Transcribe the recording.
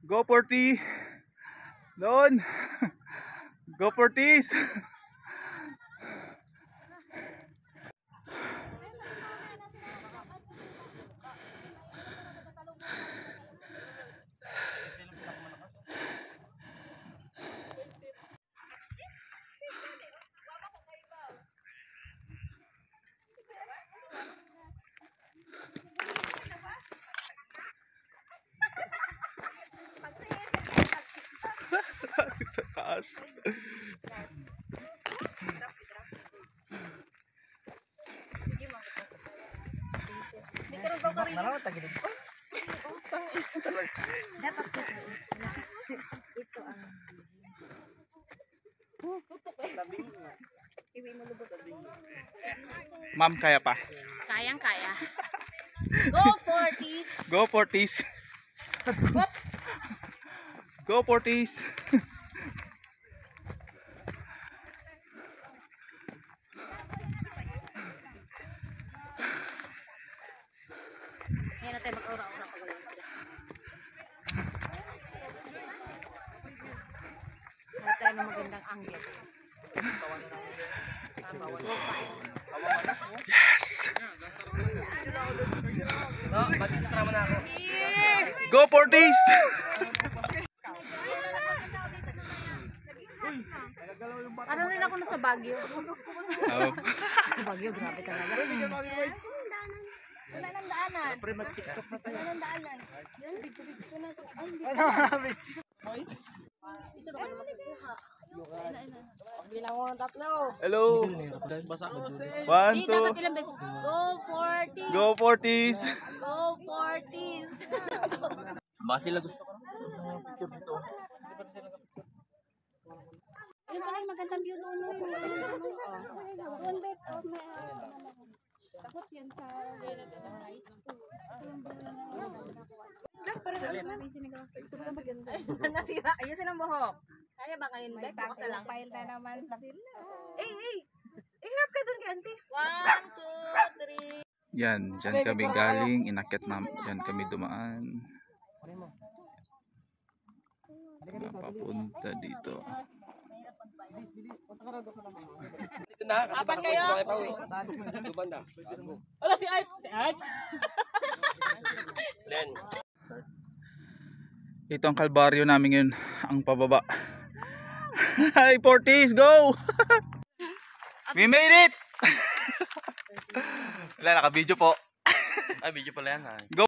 Go 40. Doon. Go 40s. Taas. Ma'am, kaya pa? Kayang-kaya. Go 40s. Go 40s. Whoops. Go 40s. Ngayon natin mag-aura-aura pag wala sila. Wala tayo ng magandang angle. Yes! No, mag-extra mo na ako. Go 40s! Parang rin ako nasa Baguio. Oh. Sa Baguio, grabe talaga. Wala nang daanan. Wala nang daanan. Yan, big-big ko na ito. Ay, dito na kayo makukuha. Bilang mo ng tatlo. Hello! Basa. 1, Di, 2. dapat ilang beses. Go 40s. Go 40s! Go 40s. Basi lang gusto ko. Ayun pala yung magandang view doon. Takot yan sa... Nasira. Ayusin ang buhok. Kaya ba ngayon? Bukas na lang. Pile na naman sila. Ingat ka doon kay auntie. 1, 2, 3. Yan, dyan kami galing. Inakyat na, dyan kami dumaan. Papunta dito. Dito na, kasi baka kayo? ito ay pauwi. Duban na. Wala si Art. Si Art. Len. Ito ang kalbaryo namin ngayon. Ang pababa. Hi 40s, go! We made it! Wala, naka-video po. Ay, video pala yan. Go!